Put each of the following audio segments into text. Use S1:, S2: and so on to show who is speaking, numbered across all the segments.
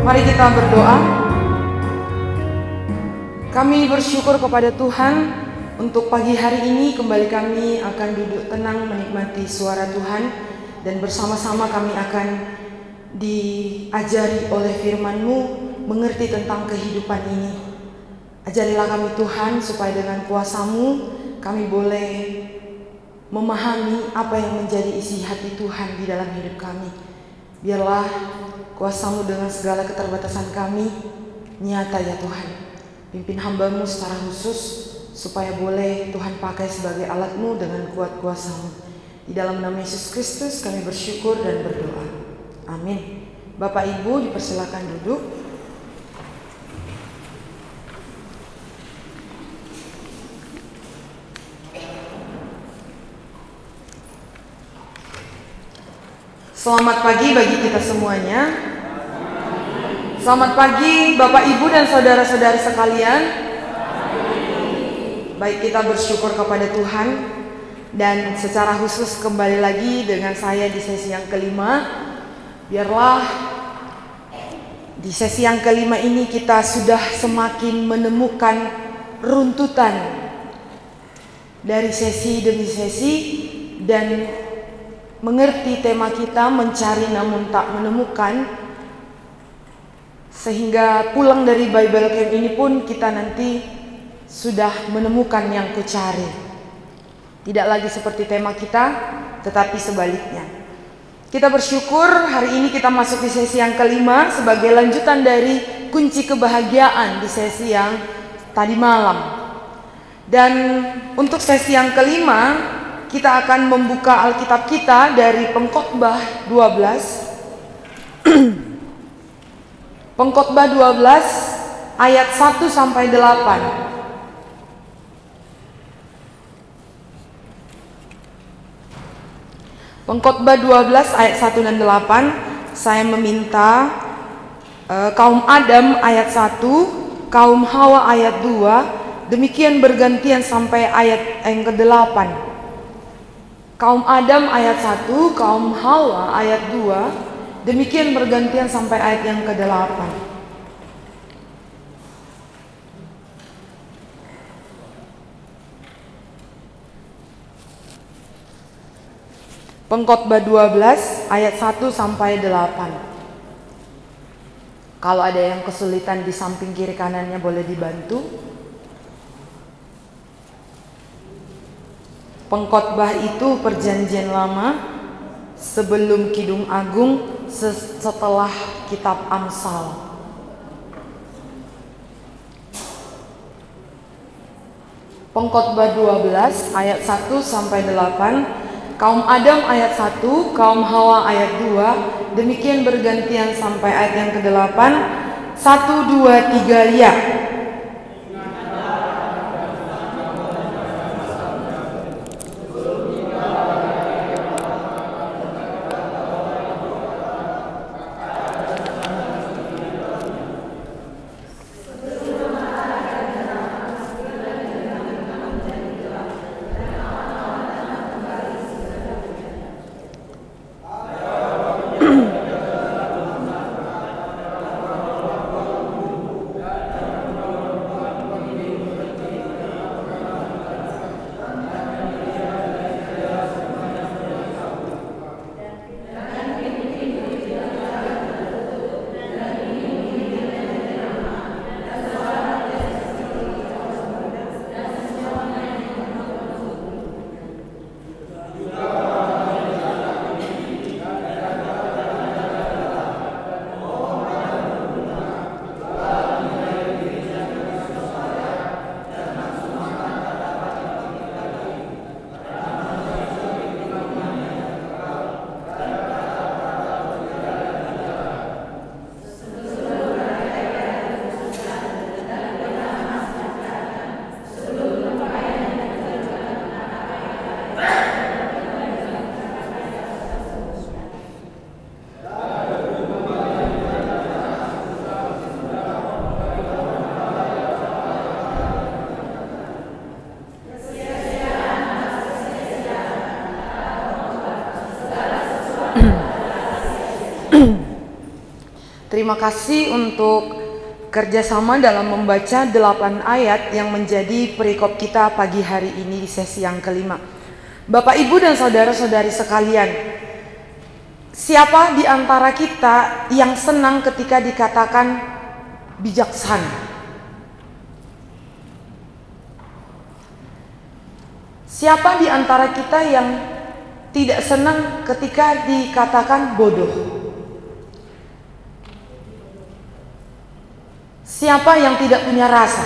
S1: Mari kita berdoa. Kami bersyukur kepada Tuhan untuk pagi hari ini kembali kami akan duduk tenang menikmati suara Tuhan, dan bersama-sama kami akan diajari oleh firman-Mu mengerti tentang kehidupan ini. Ajarilah kami Tuhan supaya dengan kuasa-Mu kami boleh memahami apa yang menjadi isi hati Tuhan di dalam hidup kami. Biarlah kuasa-Mu dengan segala keterbatasan kami nyata ya Tuhan. Pimpin hamba-Mu secara khusus supaya boleh Tuhan pakai sebagai alat-Mu dengan kuat kuasa-Mu. Di dalam nama Yesus Kristus kami bersyukur dan berdoa. Amin. Bapak Ibu dipersilakan duduk. Selamat pagi bagi kita semuanya. Selamat pagi Bapak Ibu dan saudara-saudari sekalian. Baik, kita bersyukur kepada Tuhan, dan secara khusus kembali lagi dengan saya di sesi yang kelima. Biarlah di sesi yang kelima ini kita sudah semakin menemukan runtutan dari sesi demi sesi dan mengerti tema kita, mencari namun tak menemukan, sehingga pulang dari Bible Camp ini pun kita nanti sudah menemukan yang kucari. Tidak lagi seperti tema kita, tetapi sebaliknya. Kita bersyukur hari ini kita masuk di sesi yang kelima sebagai lanjutan dari kunci kebahagiaan di sesi yang tadi malam. Dan untuk sesi yang kelima kita akan membuka Alkitab kita dari Pengkhotbah 12. Pengkhotbah 12 ayat 1 sampai 8. Pengkhotbah 12 ayat 1 dan 8. Saya meminta kaum Adam ayat 1, kaum Hawa ayat 2, demikian bergantian sampai ayat yang ke-8. Kaum Adam ayat 1, kaum Hawa ayat 2, demikian bergantian sampai ayat yang ke-8. Pengkhotbah 12 ayat 1 sampai 8. Kalau ada yang kesulitan di samping kiri kanannya boleh dibantu. Pengkhotbah itu perjanjian lama sebelum Kidung Agung, setelah kitab Amsal. Pengkhotbah 12 ayat 1 sampai 8. Kaum Adam ayat 1, kaum Hawa ayat 2, demikian bergantian sampai ayat yang ke-8. 1, 2, 3 ya. Terima kasih untuk kerjasama dalam membaca 8 ayat yang menjadi perikop kita pagi hari ini di sesi yang kelima. Bapak, Ibu, dan saudara-saudari sekalian, siapa di antara kita yang senang ketika dikatakan bijaksana? Siapa di antara kita yang tidak senang ketika dikatakan bodoh? Siapa yang tidak punya rasa?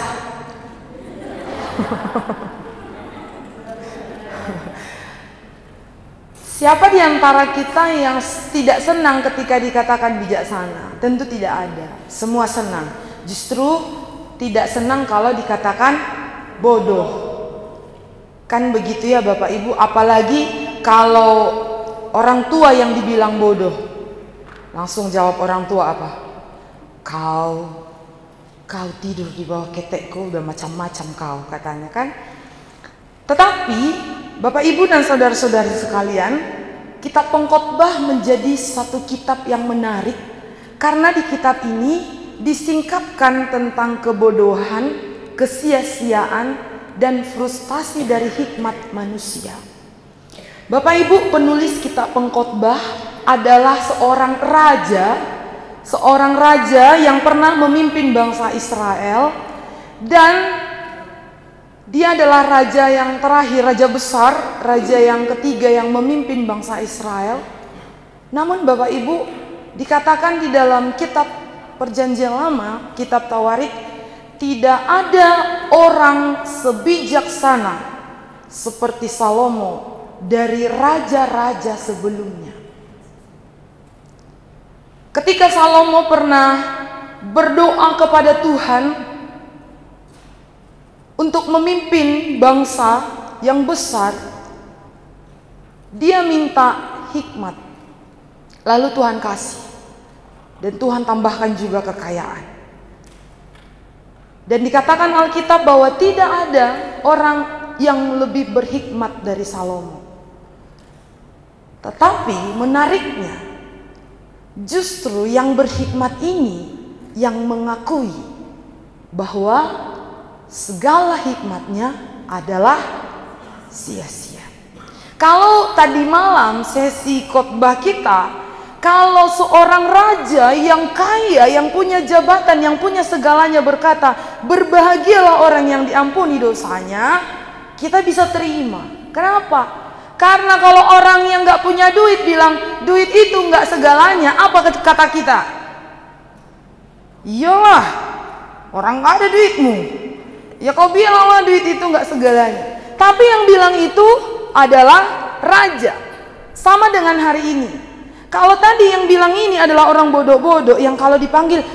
S1: Siapa di antara kita yang tidak senang ketika dikatakan bijaksana? Tentu tidak ada. Semua senang. Justru tidak senang kalau dikatakan bodoh. Kan begitu ya Bapak Ibu, apalagi kalau orang tua yang dibilang bodoh. Langsung jawab orang tua apa? Kau tidur di bawah ketekku, udah macam-macam kau, katanya kan. Tetapi Bapak Ibu dan saudara-saudari sekalian, kitab Pengkhotbah menjadi satu kitab yang menarik, karena di kitab ini disingkapkan tentang kebodohan, kesia-siaan, dan frustasi dari hikmat manusia. Bapak Ibu, penulis kitab Pengkhotbah adalah seorang raja yang pernah memimpin bangsa Israel, dan dia adalah raja yang terakhir, raja besar, raja yang ketiga yang memimpin bangsa Israel. Namun Bapak Ibu, dikatakan di dalam kitab Perjanjian Lama, kitab Tawarik, tidak ada orang sebijaksana seperti Salomo dari raja-raja sebelumnya. Ketika Salomo pernah berdoa kepada Tuhan untuk memimpin bangsa yang besar, dia minta hikmat. Lalu Tuhan kasih, dan Tuhan tambahkan juga kekayaan. Dan dikatakan Alkitab bahwa tidak ada orang yang lebih berhikmat dari Salomo. Tetapi menariknya, justru yang berhikmat ini yang mengakui bahwa segala hikmatnya adalah sia-sia. Kalau tadi malam sesi khotbah kita, kalau seorang raja yang kaya, yang punya jabatan, yang punya segalanya berkata, berbahagialah orang yang diampuni dosanya, kita bisa terima. Kenapa? Karena kalau orang yang gak punya duit bilang, duit itu gak segalanya, apa kata kita? Iyalah, orang gak ada duitmu. Ya kau bilanglah duit itu gak segalanya. Tapi yang bilang itu adalah raja. Sama dengan hari ini. Kalau tadi yang bilang ini adalah orang bodoh-bodoh yang kalau dipanggil,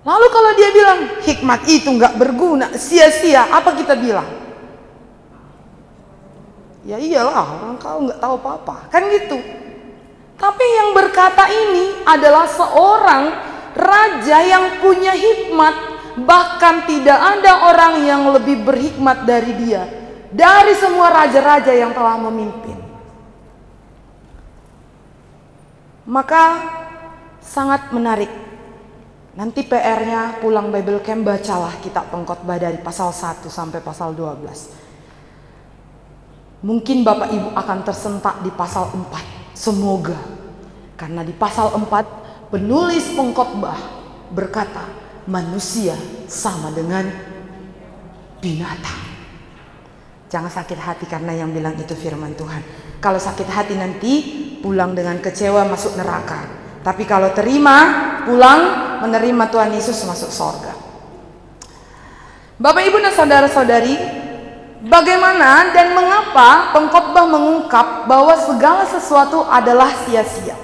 S1: lalu kalau dia bilang hikmat itu nggak berguna, sia-sia, apa kita bilang? Ya iyalah, orang kau nggak tahu apa-apa, kan gitu. Tapi yang berkata ini adalah seorang raja yang punya hikmat, bahkan tidak ada orang yang lebih berhikmat dari dia, dari semua raja-raja yang telah memimpin. Maka sangat menarik. Nanti PR-nya pulang Bible Camp, bacalah kitab Pengkhotbah dari pasal 1 sampai pasal 12. Mungkin Bapak Ibu akan tersentak di pasal 4. Semoga. Karena di pasal 4 penulis Pengkhotbah berkata, manusia sama dengan binatang. Jangan sakit hati karena yang bilang itu firman Tuhan. Kalau sakit hati nanti pulang dengan kecewa masuk neraka. Tapi kalau terima, pulang menerima Tuhan Yesus masuk sorga. Bapak Ibu dan saudara-saudari, bagaimana dan mengapa Pengkhotbah mengungkap bahwa segala sesuatu adalah sia-sia?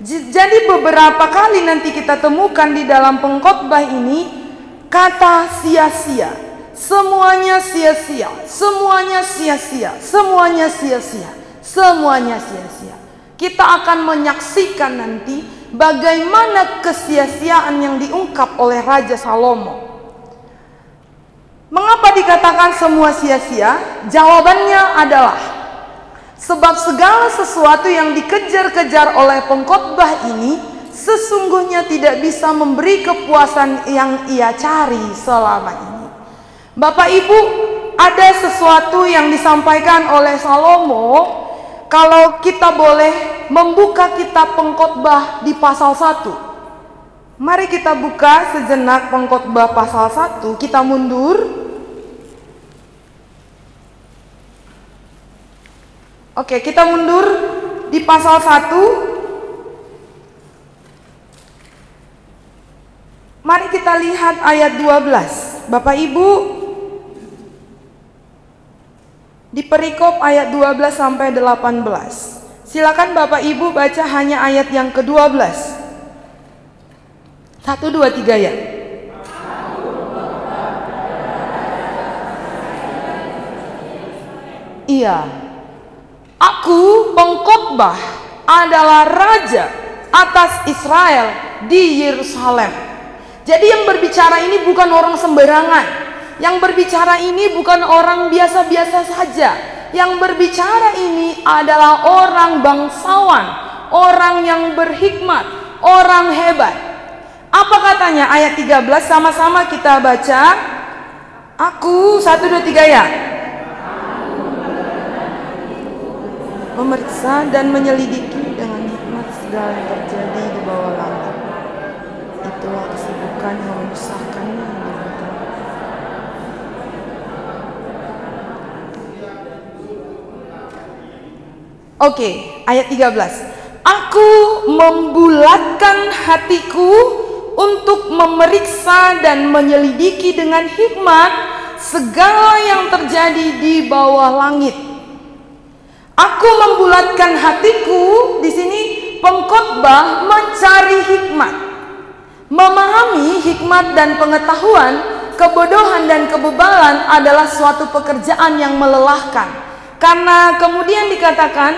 S1: Jadi beberapa kali nanti kita temukan di dalam Pengkhotbah ini kata sia-sia. Semuanya sia-sia, semuanya sia-sia, semuanya sia-sia, semuanya sia-sia. Kita akan menyaksikan nanti bagaimana kesia-siaan yang diungkap oleh Raja Salomo. Mengapa dikatakan semua sia-sia? Jawabannya adalah Sebab segala sesuatu yang dikejar-kejar oleh pengkhotbah ini sesungguhnya tidak bisa memberi kepuasan yang ia cari selama ini. Bapak Ibu, ada sesuatu yang disampaikan oleh Salomo. Kalau kita boleh membuka kitab pengkhotbah di pasal 1. Mari kita buka sejenak pengkhotbah pasal 1. Kita mundur. Oke, kita mundur di pasal 1. Mari kita lihat ayat 12. Bapak Ibu, di perikop ayat 12 sampai 18. Silakan Bapak Ibu baca hanya ayat yang ke-12. 1, 2, 3 ya. Iya. Aku pengkhotbah adalah raja atas Israel di Yerusalem. Jadi yang berbicara ini bukan orang sembarangan. Yang berbicara ini bukan orang biasa-biasa saja. Yang berbicara ini adalah orang bangsawan, orang yang berhikmat, orang hebat. Apa katanya ayat 13? Sama-sama kita baca. Aku 1, 2, 3 ya. Memeriksa dan menyelidiki dengan hikmat segala yang terjadi di bawah langit. Itulah kesibukan yang menyusahkannya. Oke, ayat 13. Aku membulatkan hatiku untuk memeriksa dan menyelidiki dengan hikmat segala yang terjadi di bawah langit. Aku membulatkan hatiku, di sini pengkhotbah mencari hikmat. Memahami hikmat dan pengetahuan, kebodohan dan kebebalan adalah suatu pekerjaan yang melelahkan. Karena kemudian dikatakan,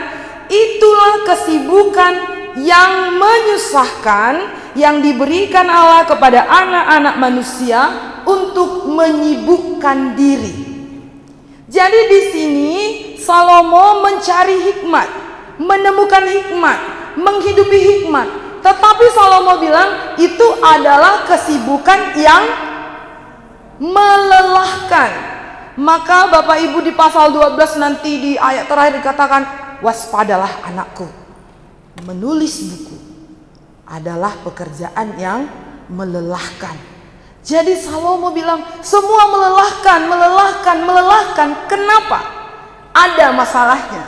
S1: itulah kesibukan yang menyusahkan yang diberikan Allah kepada anak-anak manusia untuk menyibukkan diri. Jadi di sini Salomo mencari hikmat, menemukan hikmat, menghidupi hikmat. Tetapi Salomo bilang itu adalah kesibukan yang melelahkan. Maka Bapak Ibu di pasal 12 nanti di ayat terakhir dikatakan, waspadalah anakku, menulis buku adalah pekerjaan yang melelahkan. Jadi Salomo bilang semua melelahkan. Kenapa? Ada masalahnya.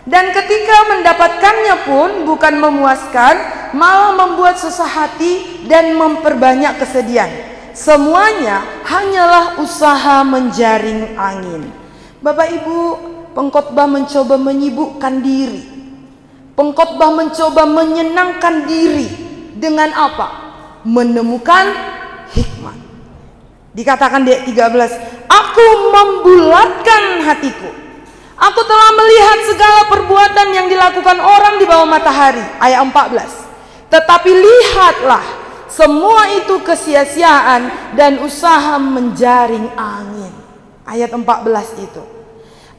S1: Dan ketika mendapatkannya pun bukan memuaskan, malah membuat susah hati dan memperbanyak kesedihan. Semuanya hanyalah usaha menjaring angin. Bapak Ibu, pengkhotbah mencoba menyibukkan diri. Pengkhotbah mencoba menyenangkan diri dengan apa? Menemukan hikmat. Dikatakan di ayat 13, aku membulatkan hatiku. Aku telah melihat segala perbuatan yang dilakukan orang di bawah matahari. Ayat 14. Tetapi lihatlah, semua itu kesia-siaan dan usaha menjaring angin. Ayat 14 itu.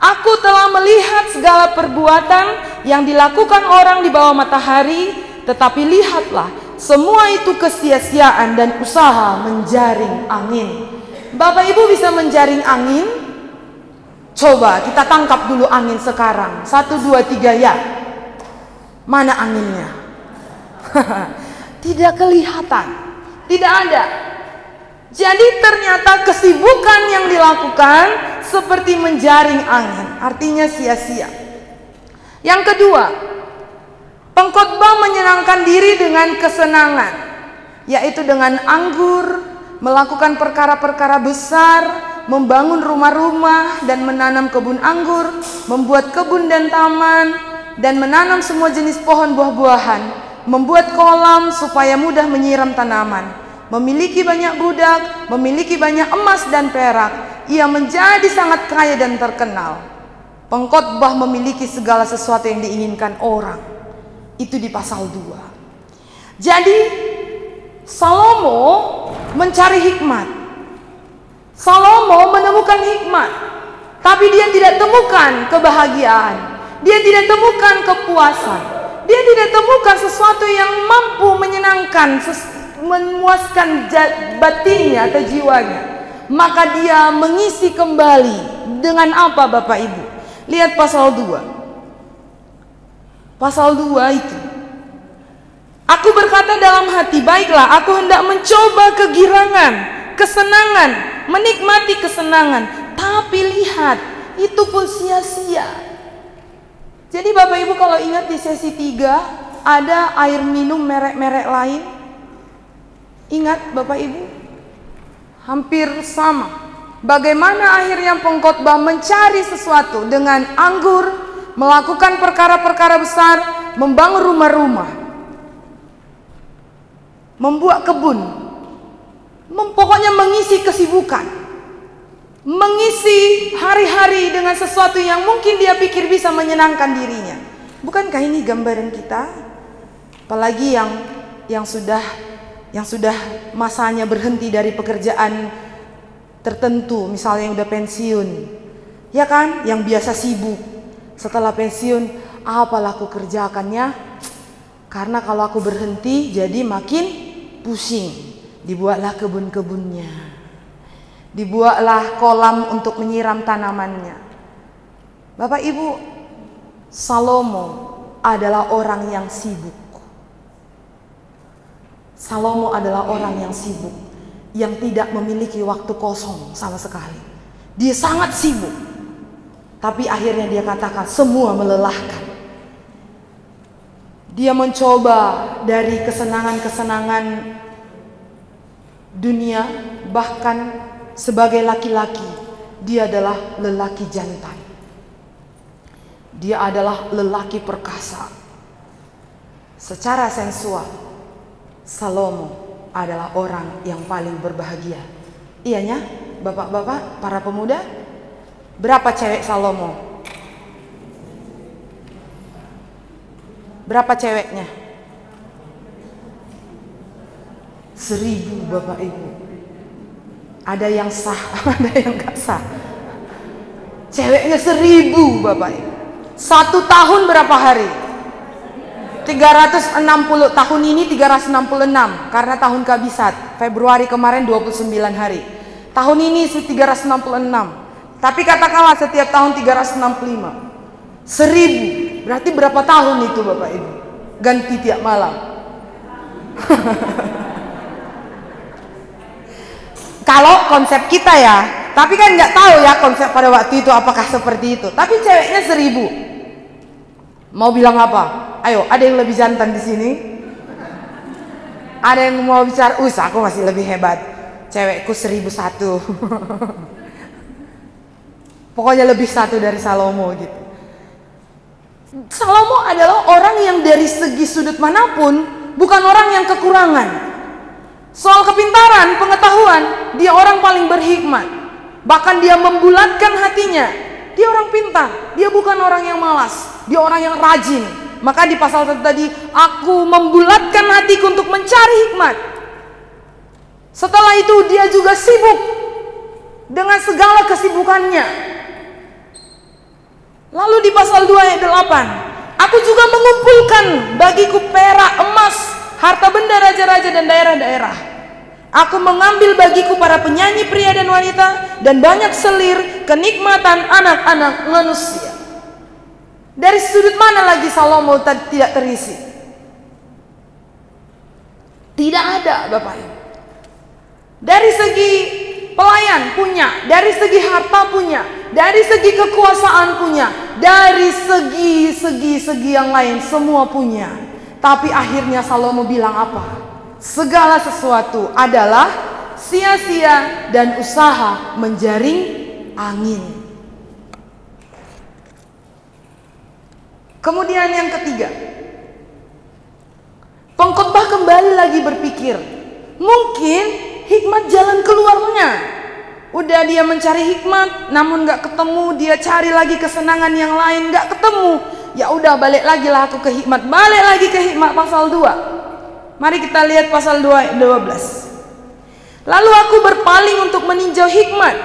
S1: Aku telah melihat segala perbuatan yang dilakukan orang di bawah matahari, tetapi lihatlah, semua itu kesia-siaan dan usaha menjaring angin. Bapak Ibu bisa menjaring angin? Coba kita tangkap dulu angin sekarang. 1, 2, 3 ya. Mana anginnya? Tidak kelihatan. Tidak ada. Jadi ternyata kesibukan yang dilakukan seperti menjaring angin. Artinya sia-sia. Yang kedua, pengkhotbah menyenangkan diri dengan kesenangan, yaitu dengan anggur, melakukan perkara-perkara besar, membangun rumah-rumah dan menanam kebun anggur, membuat kebun dan taman, dan menanam semua jenis pohon buah-buahan, membuat kolam supaya mudah menyiram tanaman, memiliki banyak budak, memiliki banyak emas dan perak. Ia menjadi sangat kaya dan terkenal. Pengkhotbah memiliki segala sesuatu yang diinginkan orang. Itu di pasal 2. Jadi Salomo mencari hikmat. Salomo menemukan hikmat, tapi dia tidak temukan kebahagiaan. Dia tidak temukan kepuasan. Dia tidak temukan sesuatu yang mampu menyenangkan, memuaskan batinnya atau jiwanya. Maka dia mengisi kembali dengan apa, Bapak Ibu? Lihat pasal 2. Pasal 2 itu. Aku berkata dalam hati, baiklah, aku hendak mencoba kegirangan, kesenangan, menikmati kesenangan. Tapi lihat, itu pun sia-sia. Jadi Bapak Ibu kalau ingat di sesi 3 ada air minum merek-merek lain. Ingat Bapak Ibu? Hampir sama. Bagaimana akhirnya pengkhotbah mencari sesuatu dengan anggur, melakukan perkara-perkara besar, membangun rumah-rumah, membuat kebun, pokoknya mengisi kesibukan, mengisi hari-hari dengan sesuatu yang mungkin dia pikir bisa menyenangkan dirinya. Bukankah ini gambaran kita? Apalagi yang sudah masanya berhenti dari pekerjaan tertentu, misalnya yang udah pensiun, ya kan, yang biasa sibuk. Setelah pensiun, apalah aku kerjakannya, karena kalau aku berhenti jadi makin pusing. Dibuatlah kebun-kebunnya, dibuatlah kolam untuk menyiram tanamannya. Bapak Ibu, Salomo adalah orang yang sibuk. Salomo adalah orang yang sibuk, yang tidak memiliki waktu kosong sama sekali. Dia sangat sibuk. Tapi akhirnya dia katakan semua melelahkan. Dia mencoba dari kesenangan-kesenangan dunia, bahkan sebagai laki-laki dia adalah lelaki jantan. Dia adalah lelaki perkasa. Secara sensual, Salomo adalah orang yang paling berbahagia. Iyanya, bapak-bapak, para pemuda, berapa cewek Salomo? Berapa ceweknya? 1000 Bapak Ibu. Ada yang sah, ada yang gak sah. Ceweknya 1000 Bapak Ibu. 1 tahun berapa hari? 360. Tahun ini 366 karena tahun kabisat. Februari kemarin 29 hari. Tahun ini 366. Tapi katakanlah setiap tahun 365. 1000. Berarti berapa tahun itu Bapak Ibu? Ganti tiap malam. Kalau konsep kita ya. Tapi kan nggak tahu ya konsep pada waktu itu apakah seperti itu. Tapi ceweknya 1000. Mau bilang apa? Ayo, ada yang lebih jantan di sini? Ada yang mau bicara? Aku masih lebih hebat. Cewekku 1001. Pokoknya lebih satu dari Salomo gitu. Salomo adalah orang yang dari segi sudut manapun bukan orang yang kekurangan. Soal kepintaran, pengetahuan, dia orang paling berhikmat. Bahkan dia membulatkan hatinya. Dia orang pintar, dia bukan orang yang malas, dia orang yang rajin. Maka di pasal tadi, aku membulatkan hatiku untuk mencari hikmat. Setelah itu dia juga sibuk dengan segala kesibukannya. Lalu di pasal 2 ayat 8, aku juga mengumpulkan bagiku perak, emas, harta benda raja-raja dan daerah-daerah. Aku mengambil bagiku para penyanyi pria dan wanita, dan banyak selir kenikmatan anak-anak manusia. Dari sudut mana lagi Salomo tidak terisi? Tidak ada Bapak Ibu. Dari segi pelayan punya, dari segi harta punya, dari segi kekuasaan punya, dari segi yang lain semua punya. Tapi akhirnya Salomo bilang apa? Segala sesuatu adalah sia-sia dan usaha menjaring angin. Kemudian yang ketiga, pengkhotbah kembali lagi berpikir, mungkin hikmat jalan keluarnya. Udah dia mencari hikmat, namun gak ketemu. Dia cari lagi kesenangan yang lain, gak ketemu. Ya udah, balik lagi lah aku ke hikmat. Balik lagi ke hikmat pasal 2. Mari kita lihat pasal 2 ayat 12. Lalu aku berpaling untuk meninjau hikmat,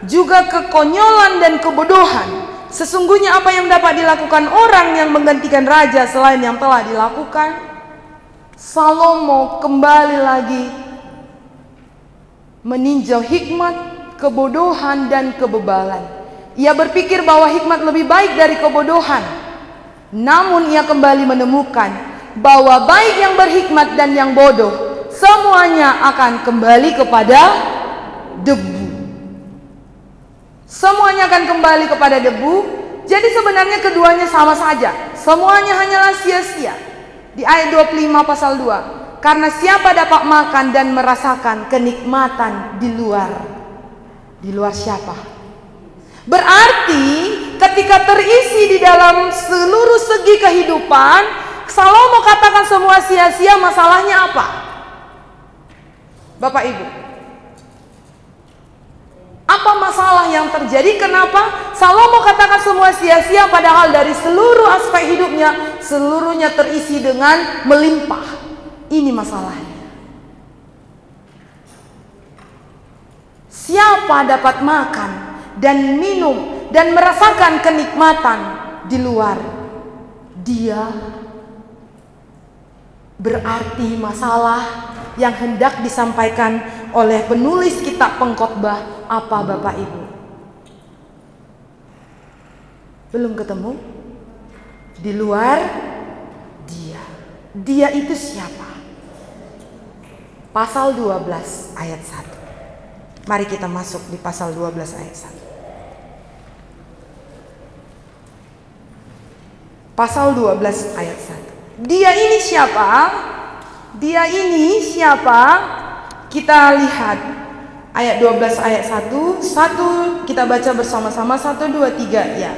S1: juga kekonyolan dan kebodohan, Sesungguhnya apa yang dapat dilakukan orang yang menggantikan raja selain yang telah dilakukan? Salomo kembali lagi meninjau hikmat, kebodohan, dan kebebalan. Ia berpikir bahwa hikmat lebih baik dari kebodohan. Namun ia kembali menemukan bahwa baik yang berhikmat dan yang bodoh semuanya akan kembali kepada debu. Semuanya akan kembali kepada debu. Jadi sebenarnya keduanya sama saja. Semuanya hanyalah sia-sia. Di ayat 25 pasal 2. Karena siapa dapat makan dan merasakan kenikmatan di luar. Di luar siapa? Berarti ketika terisi di dalam seluruh segi kehidupan, Salomo katakan semua sia-sia, masalahnya apa? Bapak Ibu, apa masalah yang terjadi? Kenapa Salomo katakan semua sia-sia padahal dari seluruh aspek hidupnya seluruhnya terisi dengan melimpah? Ini masalahnya. Siapa dapat makan dan minum dan merasakan kenikmatan di luar? Dia. Berarti masalah yang hendak disampaikan oleh penulis kitab Pengkhotbah apa, Bapak Ibu? Belum ketemu? Di luar dia. Dia itu siapa? Pasal 12 ayat 1. Mari kita masuk di pasal 12 ayat 1. Pasal 12 ayat 1. Dia ini siapa? Dia ini siapa? Kita lihat ayat 12 ayat 1. Kita baca bersama-sama 1, 2, 3 ya.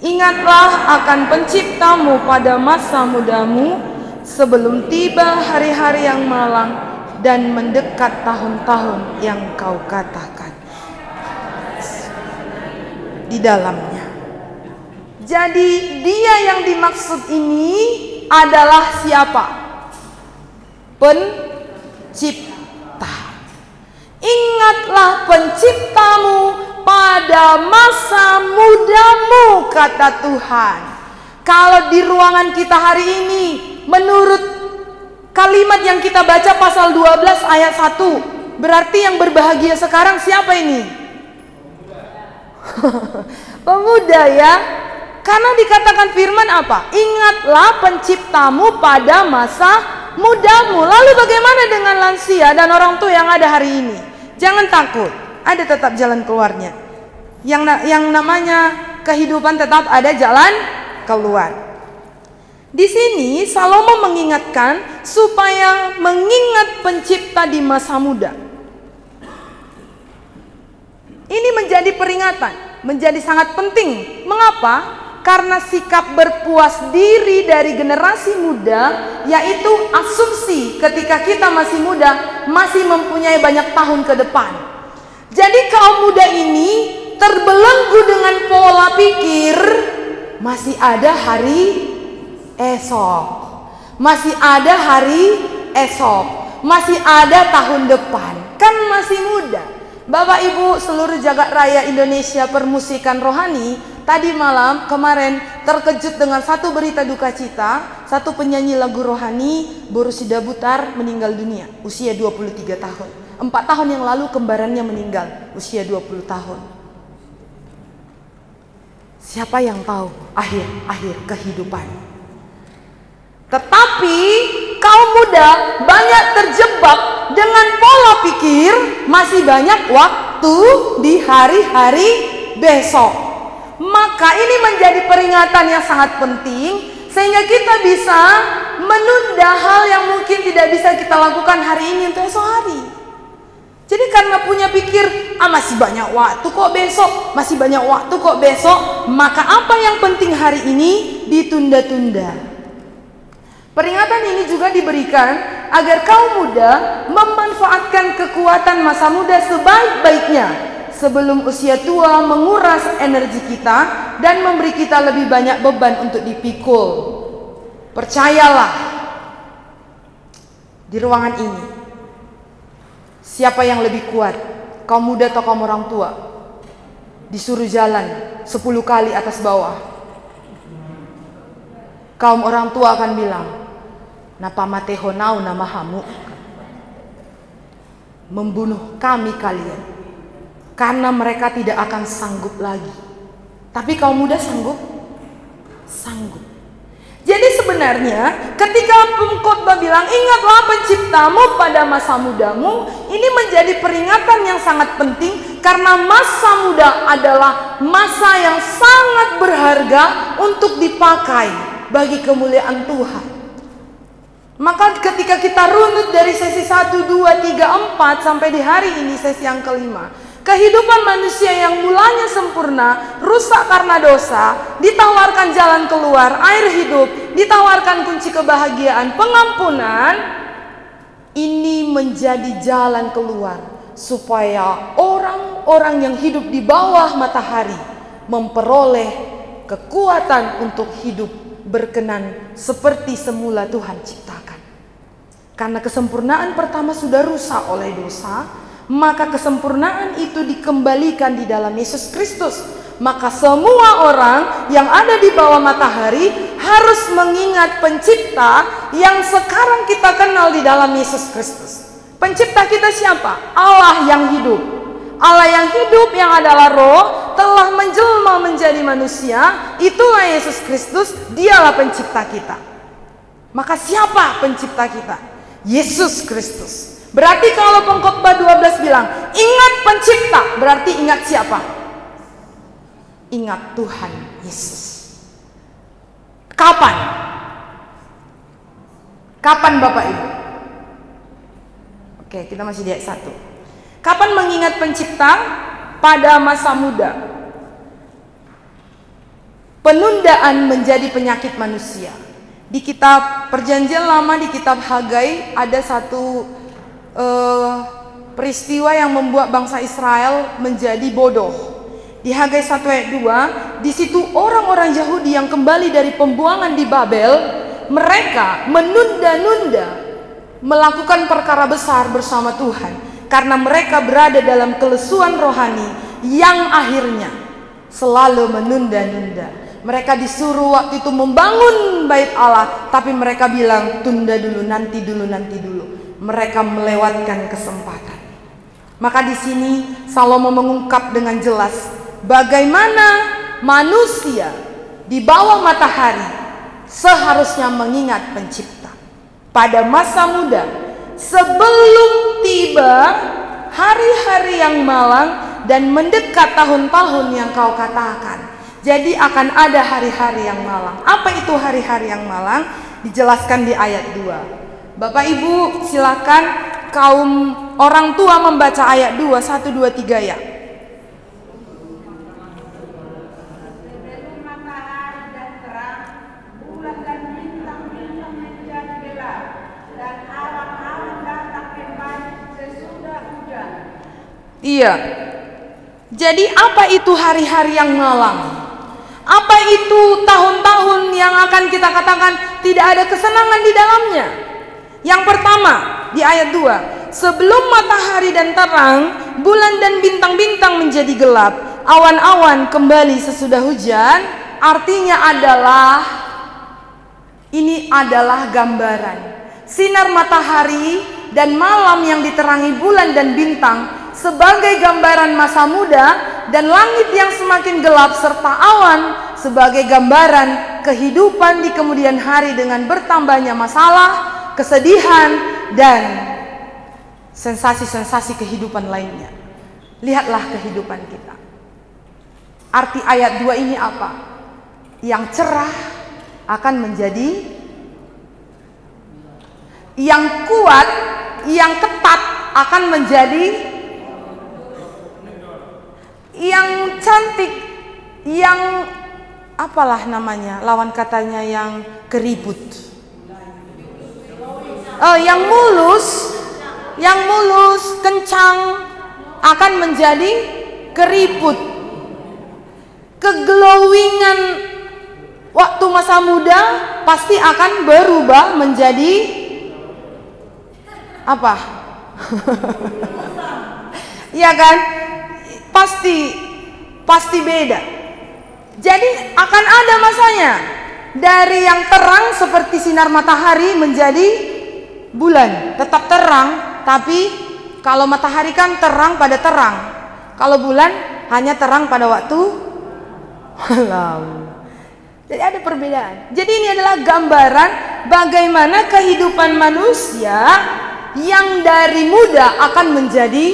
S1: Ingatlah akan penciptamu pada masa mudamu, sebelum tiba hari-hari yang malang dan mendekat tahun-tahun yang kau katakan di dalamnya. Jadi dia yang dimaksud ini adalah siapa? Pencipta. Ingatlah penciptamu pada masa mudamu, kata Tuhan. Kalau di ruangan kita hari ini, menurut kalimat yang kita baca pasal 12 ayat 1, berarti yang berbahagia sekarang siapa ini? Pemuda ya. Karena dikatakan firman apa? Ingatlah penciptamu pada masa mudamu. Lalu bagaimana dengan lansia dan orang tua yang ada hari ini? Jangan takut, ada tetap jalan keluarnya. Yang namanya kehidupan tetap ada jalan keluar. Di sini Salomo mengingatkan supaya mengingat pencipta di masa muda. Ini menjadi peringatan, menjadi sangat penting. Mengapa? Karena sikap berpuas diri dari generasi muda, yaitu asumsi ketika kita masih muda, masih mempunyai banyak tahun ke depan. Jadi kaum muda ini terbelenggu dengan pola pikir masih ada hari esok, masih ada hari esok, masih ada tahun depan, kan masih muda. Bapak Ibu seluruh jagat raya Indonesia permusikan rohani, tadi malam kemarin terkejut dengan satu berita duka cita. Satu penyanyi lagu rohani, Boru Sidabutar, meninggal dunia usia 23 tahun. 4 tahun yang lalu kembarannya meninggal usia 20 tahun. Siapa yang tahu akhir-akhir kehidupan? Tetapi kaum muda banyak terjebak dengan pola pikir masih banyak waktu di hari-hari besok. Maka ini menjadi peringatan yang sangat penting, sehingga kita bisa menunda hal yang mungkin tidak bisa kita lakukan hari ini untuk esok hari. Jadi karena punya pikir, masih banyak waktu kok besok, masih banyak waktu kok besok, maka apa yang penting hari ini ditunda-tunda. Peringatan ini juga diberikan agar kaum muda memanfaatkan kekuatan masa muda sebaik-baiknya sebelum usia tua menguras energi kita dan memberi kita lebih banyak beban untuk dipikul. Percayalah, di ruangan ini siapa yang lebih kuat, kaum muda atau kaum orang tua? disuruh jalan 10 kali atas bawah, kaum orang tua akan bilang, napa mateho nau nama hamu, membunuh kami kalian, karena mereka tidak akan sanggup lagi. Tapi kaum muda sanggup? Sanggup. Jadi sebenarnya ketika pengkhotbah bilang ingatlah penciptamu pada masa mudamu, ini menjadi peringatan yang sangat penting karena masa muda adalah masa yang sangat berharga untuk dipakai bagi kemuliaan Tuhan. Maka ketika kita runut dari sesi 1, 2, 3, 4 sampai di hari ini sesi yang kelima, kehidupan manusia yang mulanya sempurna, rusak karena dosa, ditawarkan jalan keluar, air hidup, ditawarkan kunci kebahagiaan, pengampunan, ini menjadi jalan keluar supaya orang-orang yang hidup di bawah matahari memperoleh kekuatan untuk hidup berkenan seperti semula Tuhan ciptakan. Karena kesempurnaan pertama sudah rusak oleh dosa, maka kesempurnaan itu dikembalikan di dalam Yesus Kristus. Maka semua orang yang ada di bawah matahari harus mengingat pencipta yang sekarang kita kenal di dalam Yesus Kristus. Pencipta kita siapa? Allah yang hidup. Allah yang hidup yang adalah roh telah menjelma menjadi manusia. Itulah Yesus Kristus, dialah pencipta kita. Maka siapa pencipta kita? Yesus Kristus. Berarti kalau pengkhotbah 12 bilang ingat pencipta, berarti ingat siapa? Ingat Tuhan Yesus. Kapan? Kapan Bapak Ibu? Oke, kita masih di ayat 1. Kapan mengingat pencipta? Pada masa muda. Penundaan menjadi penyakit manusia. Di kitab Perjanjian Lama, di kitab Hagai, ada satu peristiwa yang membuat bangsa Israel menjadi bodoh. Di Hagai 1 ayat 2, di situ orang-orang Yahudi yang kembali dari pembuangan di Babel, mereka menunda-nunda melakukan perkara besar bersama Tuhan karena mereka berada dalam kelesuan rohani yang akhirnya selalu menunda-nunda. Mereka disuruh waktu itu membangun bait Allah, tapi mereka bilang tunda dulu, nanti dulu, nanti dulu. Mereka melewatkan kesempatan. Maka di sini Salomo mengungkap dengan jelas bagaimana manusia di bawah matahari seharusnya mengingat pencipta. Pada masa muda, sebelum tiba hari-hari yang malang dan mendekat tahun-tahun yang kau katakan. Jadi akan ada hari-hari yang malang. Apa itu hari-hari yang malang? Dijelaskan di ayat 2. Bapak Ibu silakan kaum orang tua membaca ayat 2, 1, 2, 3 ya.
S2: Sebelum matahari dan terang, bulan dan bintang-bintang menjadi gelap, dan awan-awan datang kembali sesudah hujan.
S1: Iya. Jadi apa itu hari-hari yang malang? Apa itu tahun-tahun yang akan kita katakan tidak ada kesenangan di dalamnya? Yang pertama di ayat 2, sebelum matahari dan terang, bulan dan bintang-bintang menjadi gelap, awan-awan kembali sesudah hujan. Artinya adalah, ini adalah gambaran sinar matahari dan malam yang diterangi bulan dan bintang sebagai gambaran masa muda, dan langit yang semakin gelap serta awan sebagai gambaran kehidupan di kemudian hari dengan bertambahnya masalah, kesedihan, dan sensasi-sensasi kehidupan lainnya. Lihatlah kehidupan kita. Arti ayat 2 ini apa? Yang cerah akan menjadi, yang kuat, yang ketat akan menjadi, yang cantik, yang apalah namanya, lawan katanya yang keribut, yang mulus, kencang akan menjadi keriput. Keglowingan waktu masa muda pasti akan berubah menjadi apa? Iya kan? Pasti pasti beda. Jadi akan ada masanya dari yang terang seperti sinar matahari menjadi bulan. Tetap terang, tapi kalau matahari kan terang pada terang, kalau bulan hanya terang pada waktu malam. Jadi ada perbedaan. Jadi ini adalah gambaran bagaimana kehidupan manusia yang dari muda akan menjadi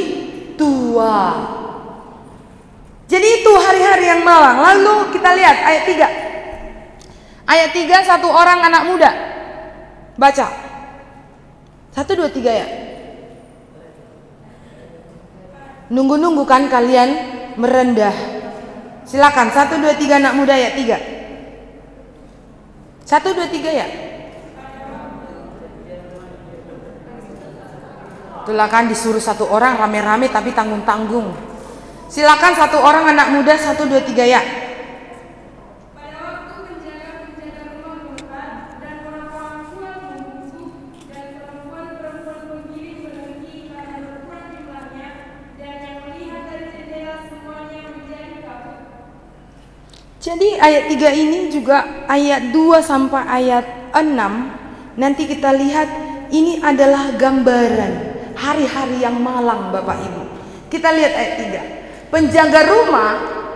S1: tua. Jadi itu hari-hari yang malang. Lalu kita lihat ayat 3. Ayat 3, satu orang anak muda. Baca. 1, 2, 3 ya. Nunggu-nunggu kan kalian merendah. Silakan 1, 2, 3 anak muda ayat 3. 1, 2, 3 ya. Itulah kan disuruh satu orang rame-rame tapi tanggung-tanggung. Silakan satu orang anak muda 1, 2, 3 ya.
S3: Pada waktu penjaga-penjaga rumah makan dan orang-orang tua membungkuk dan perempuan-perempuan penggiling berhenti karena berkurang jumlahnya, dan yang melihat dari jendela semuanya menjadi takut.
S1: Jadi ayat 3 ini juga ayat 2 sampai ayat 6. Nanti kita lihat ini adalah gambaran hari-hari yang malang Bapak Ibu. Kita lihat ayat 3. Penjaga rumah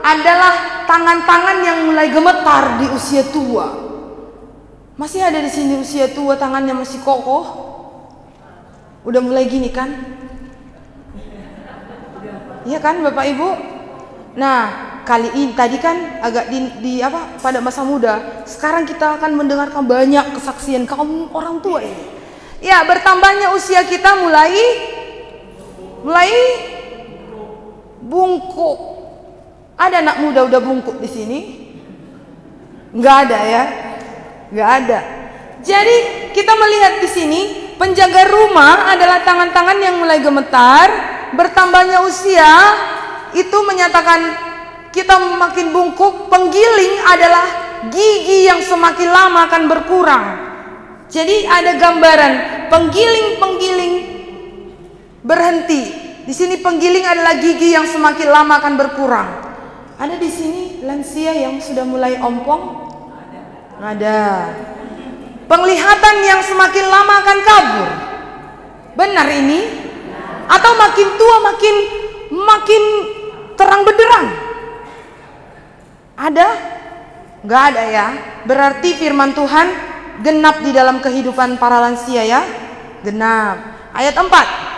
S1: adalah tangan-tangan yang mulai gemetar di usia tua. Masih ada di sini usia tua tangannya masih kokoh? Udah mulai gini kan? Iya kan Bapak Ibu? Nah, kali ini tadi kan agak pada masa muda. Sekarang kita akan mendengarkan banyak kesaksian kaum orang tua ini. Ya, bertambahnya usia kita mulai bungkuk. Ada anak muda udah bungkuk di sini? Nggak ada ya? Nggak ada. Jadi kita melihat di sini penjaga rumah adalah tangan-tangan yang mulai gemetar. Bertambahnya usia itu menyatakan kita makin bungkuk. Penggiling adalah gigi yang semakin lama akan berkurang. Jadi ada gambaran penggiling-penggiling berhenti. Di sini penggiling adalah gigi yang semakin lama akan berkurang. Ada di sini lansia yang sudah mulai ompong? Ada. Penglihatan yang semakin lama akan kabur. Benar ini? Atau makin tua makin terang benderang? Ada? Gak ada ya. Berarti firman Tuhan genap di dalam kehidupan para lansia ya. Genap. Ayat 4.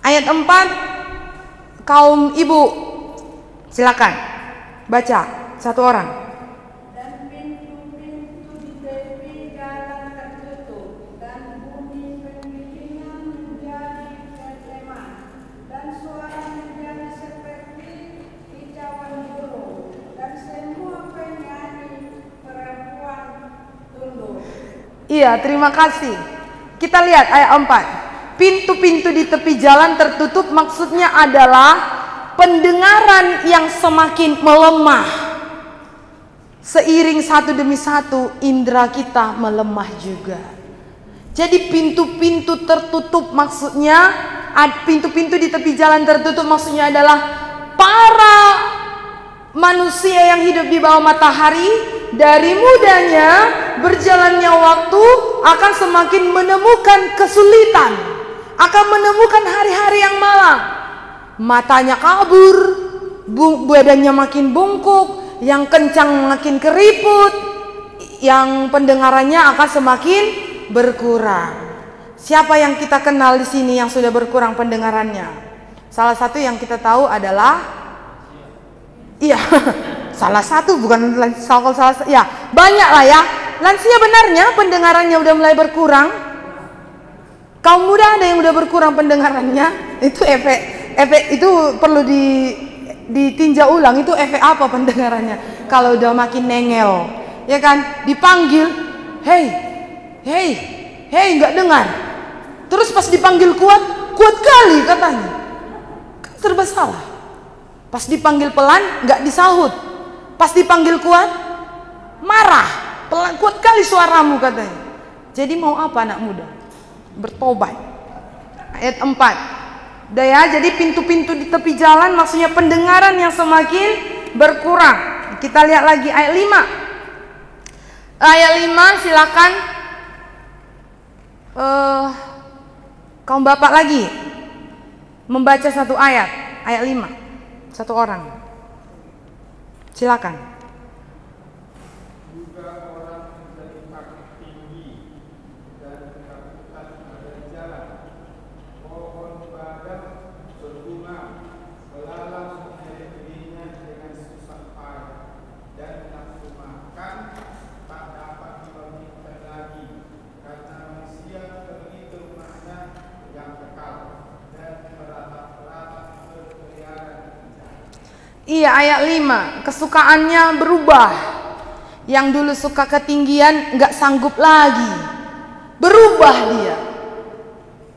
S1: Ayat 4, kaum ibu, silakan baca satu orang.
S2: Dan pintu-pintu di tepi jalan tertutup, dan bunyi penggilingan menjadi lemah, dan suara menjadi seperti kicauan burung, dan semua penyanyi perempuan tunduk.
S1: Iya, terima kasih. Kita lihat ayat 4. Pintu-pintu di tepi jalan tertutup maksudnya adalah pendengaran yang semakin melemah. Seiring satu demi satu indera kita melemah juga. Jadi pintu-pintu tertutup maksudnya, pintu-pintu di tepi jalan tertutup maksudnya adalah para manusia yang hidup di bawah matahari dari mudanya berjalannya waktu akan semakin menemukan kesulitan, akan menemukan hari-hari yang malang. Matanya kabur, badannya makin bungkuk, yang kencang makin keriput, yang pendengarannya akan semakin berkurang. Siapa yang kita kenal di sini yang sudah berkurang pendengarannya? Salah satu yang kita tahu adalah salah satu, bukan salah satu, ya banyak lah ya. Lansia benarnya pendengarannya udah mulai berkurang. Kaum muda ada yang udah berkurang pendengarannya. Itu efek itu perlu ditinjau ulang. Itu efek apa pendengarannya? Kalau udah makin nengel, ya kan? Dipanggil, hey, nggak dengar. Terus pas dipanggil kuat kali katanya. Kan serba salah. Pas dipanggil pelan nggak disahut. Pas dipanggil kuat marah. Pelan, kuat kali suaramu katanya. Jadi mau apa anak muda? Bertobat. Ayat 4. Udah ya, jadi pintu-pintu di tepi jalan maksudnya pendengaran yang semakin berkurang. Kita lihat lagi ayat 5. Ayat 5 silakan kaum bapak lagi membaca satu ayat 5. Satu orang. Silakan. Iya, ayat 5, kesukaannya berubah. Yang dulu suka ketinggian nggak sanggup lagi, berubah dia,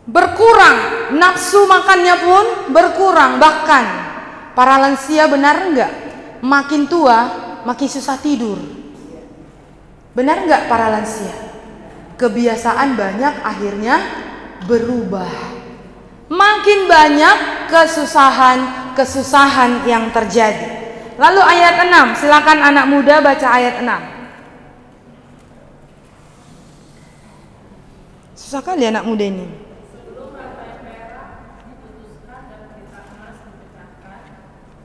S1: berkurang, nafsu makannya pun berkurang. Bahkan para lansia, benar nggak, makin tua makin susah tidur? Benar nggak para lansia? Kebiasaan banyak akhirnya berubah. Makin banyak kesusahan yang terjadi. Lalu ayat 6, silakan anak muda baca ayat 6. Susah kali anak muda ini.
S3: Sebelum rantai perak diputuskan dan pelita emas dipecahkan,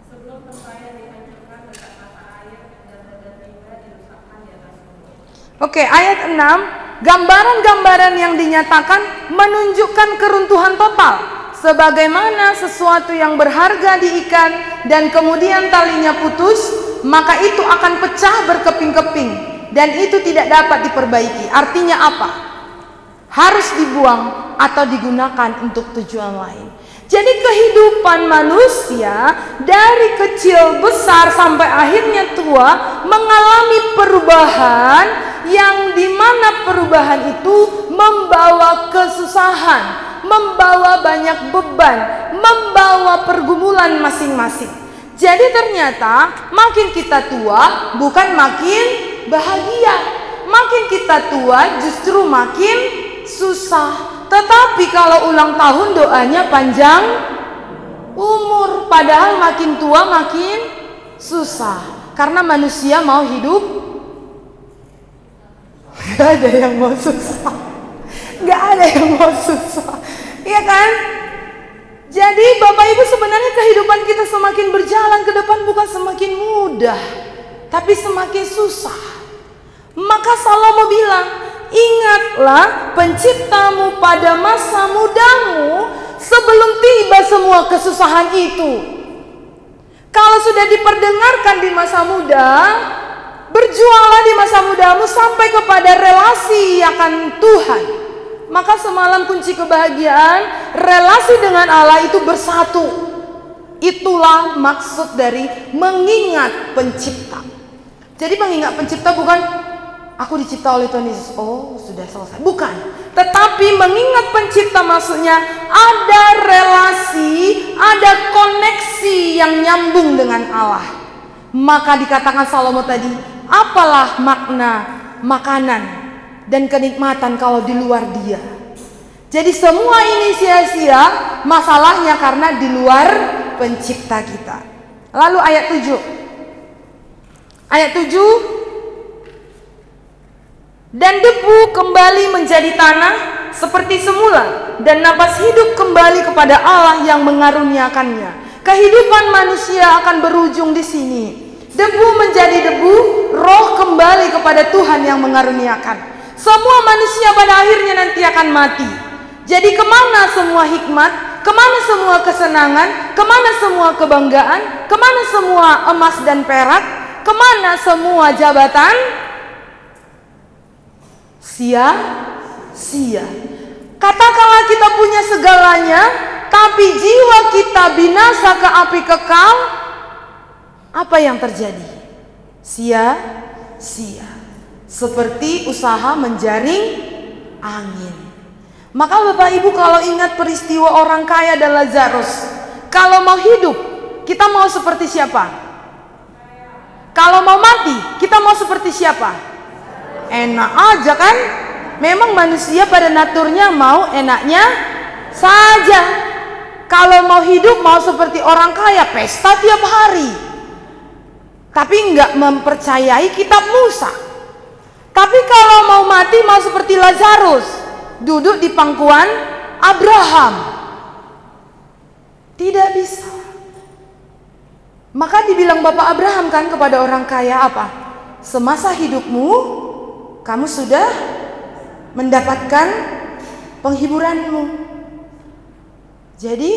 S3: sebelum tempayan dihancurkan dekat mata air dan benda tinggal dirusakkan di atas gunung.
S1: Oke, ayat 6, gambaran-gambaran yang dinyatakan menunjukkan keruntuhan total. Sebagaimana sesuatu yang berharga diikat dan kemudian talinya putus, maka itu akan pecah berkeping-keping dan itu tidak dapat diperbaiki. Artinya apa? Harus dibuang atau digunakan untuk tujuan lain. Jadi kehidupan manusia dari kecil besar sampai akhirnya tua mengalami perubahan, yang dimana perubahan itu membawa kesusahan, membawa banyak beban, membawa pergumulan masing-masing. Jadi ternyata makin kita tua bukan makin bahagia, makin kita tua justru makin susah. Tetapi kalau ulang tahun doanya panjang umur, padahal makin tua makin susah. Karena manusia mau hidup, gak ada yang mau susah, gak ada yang mau susah, iya kan? Jadi Bapak Ibu, sebenarnya kehidupan kita semakin berjalan ke depan bukan semakin mudah, tapi semakin susah. Maka Salomo bilang, ingatlah penciptamu pada masa mudamu sebelum tiba semua kesusahan itu. Kalau sudah diperdengarkan di masa muda, berjuanglah di masa mudamu sampai kepada relasi akan Tuhan. Maka semalam kunci kebahagiaan, relasi dengan Allah itu bersatu. Itulah maksud dari mengingat pencipta. Jadi mengingat pencipta bukan aku dicipta oleh Tuhan Yesus, oh sudah selesai, bukan. Tetapi mengingat pencipta maksudnya ada relasi, ada koneksi yang nyambung dengan Allah. Maka dikatakan Salomo tadi, apalah makna makanan dan kenikmatan kalau di luar Dia. Jadi semua ini sia-sia, masalahnya karena di luar pencipta kita. Lalu ayat 7. Ayat 7, dan debu kembali menjadi tanah seperti semula, dan napas hidup kembali kepada Allah yang mengaruniakannya. Kehidupan manusia akan berujung di sini. Debu menjadi debu, roh kembali kepada Tuhan yang mengaruniakan. Semua manusia pada akhirnya nanti akan mati. Jadi kemana semua hikmat, kemana semua kesenangan, kemana semua kebanggaan, kemana semua emas dan perak, kemana semua jabatan? Sia-sia. Katakanlah kita punya segalanya, tapi jiwa kita binasa ke api kekal. Apa yang terjadi? Sia-sia. Seperti usaha menjaring angin. Maka Bapak Ibu, kalau ingat peristiwa orang kaya dan Lazarus, kalau mau hidup, kita mau seperti siapa? Kalau mau mati, kita mau seperti siapa? Enak aja kan? Memang manusia pada naturnya mau enaknya saja. Kalau mau hidup, mau seperti orang kaya, pesta tiap hari. tapi nggak mempercayai kitab Musa. Tapi kalau mau mati mau seperti Lazarus, duduk di pangkuan Abraham. Tidak bisa. Maka dibilang Bapak Abraham kan kepada orang kaya apa? Semasa hidupmu kamu sudah mendapatkan penghiburanmu. Jadi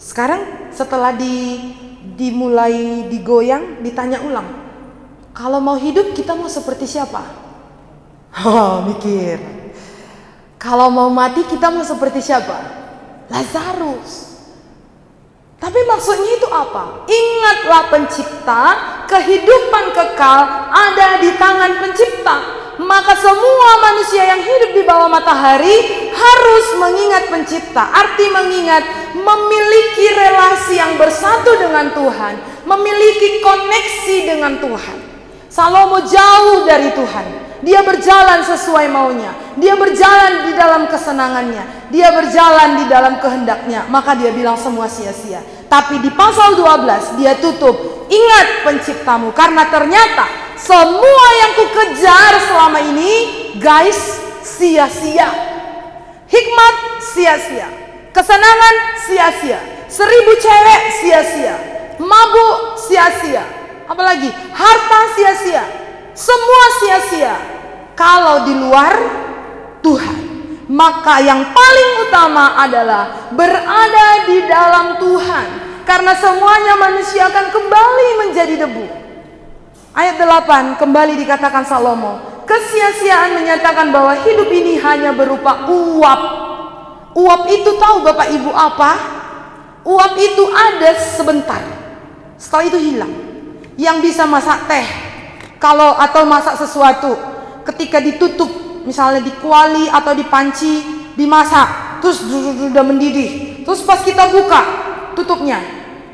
S1: sekarang setelah dimulai digoyang, ditanya ulang, kalau mau hidup kita mau seperti siapa? Mikir. Kalau mau mati kita mau seperti siapa? Lazarus. Tapi maksudnya itu apa? Ingatlah pencipta, kehidupan kekal ada di tangan pencipta. Maka semua manusia yang hidup di bawah matahari harus mengingat pencipta. Arti mengingat, memiliki relasi yang bersatu dengan Tuhan, memiliki koneksi dengan Tuhan. Salomo jauh dari Tuhan. Dia berjalan sesuai maunya. Dia berjalan di dalam kesenangannya. Dia berjalan di dalam kehendaknya. Maka dia bilang semua sia-sia. Tapi di pasal 12 dia tutup, ingat penciptamu. Karena ternyata semua yang kukejar selama ini, guys, sia-sia. Hikmat sia-sia. Kesenangan sia-sia. 1000 cewek sia-sia. Mabuk sia-sia. Apalagi harta sia-sia. Semua sia-sia kalau di luar Tuhan. Maka yang paling utama adalah berada di dalam Tuhan. Karena semuanya manusia akan kembali menjadi debu. Ayat 8 kembali dikatakan Salomo, kesia-siaan menyatakan bahwa hidup ini hanya berupa uap. Uap itu tahu Bapak Ibu apa? Uap itu ada sebentar, setelah itu hilang. Yang bisa masak teh atau masak sesuatu, ketika ditutup, misalnya di kuali atau di panci, dimasak, terus sudah mendidih, terus pas kita buka tutupnya,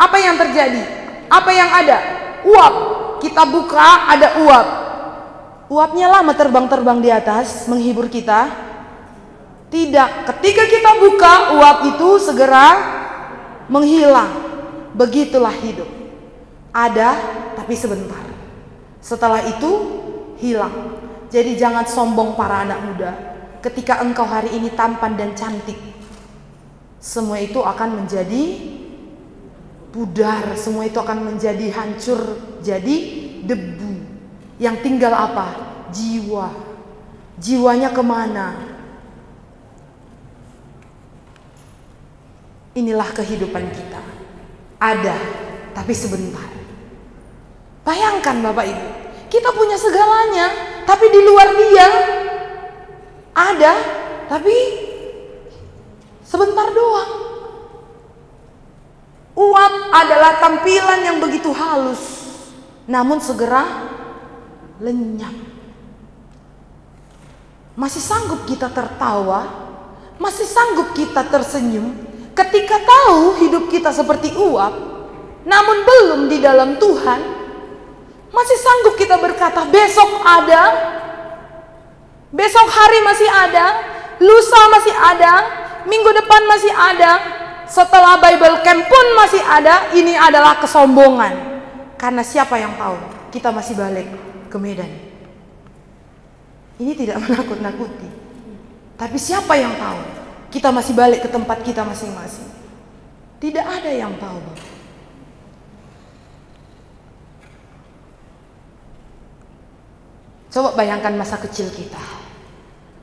S1: apa yang terjadi? Apa yang ada? Uap. Kita buka, ada uap. Uapnya lama terbang-terbang di atas, menghibur kita? Tidak. Ketika kita buka, uap itu segera menghilang. Begitulah hidup. Ada, tapi sebentar. Setelah itu hilang. Jadi jangan sombong para anak muda. Ketika engkau hari ini tampan dan cantik, semua itu akan menjadi pudar. Semua itu akan menjadi hancur, jadi debu. Yang tinggal apa? Jiwa. Jiwanya kemana? Inilah kehidupan kita. Ada, tapi sebentar. Bayangkan Bapak Ibu, kita punya segalanya, tapi di luar dia ada, tapi sebentar doang. Uap adalah tampilan yang begitu halus, namun segera lenyap. Masih sanggup kita tertawa, masih sanggup kita tersenyum ketika tahu hidup kita seperti uap, namun belum di dalam Tuhan. Masih sanggup kita berkata besok ada, besok hari masih ada, lusa masih ada, minggu depan masih ada, setelah Bible Camp pun masih ada. Ini adalah kesombongan. Karena siapa yang tahu kita masih balik ke Medan? Ini tidak menakut-nakuti. Tapi siapa yang tahu kita masih balik ke tempat kita masing-masing? Tidak ada yang tahu. Coba bayangkan masa kecil kita.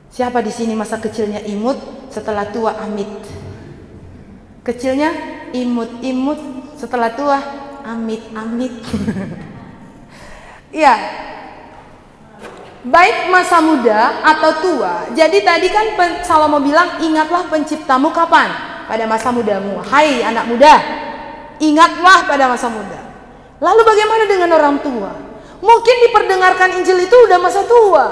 S1: Siapa di sini masa kecilnya imut, setelah tua amit? Kecilnya imut-imut, setelah tua amit-amit. Iya. Baik masa muda atau tua. Jadi tadi kan Salomo bilang, ingatlah penciptamu kapan? Pada masa mudamu. Hai anak muda, ingatlah pada masa muda. Lalu bagaimana dengan orang tua? Mungkin diperdengarkan Injil itu udah masa tua.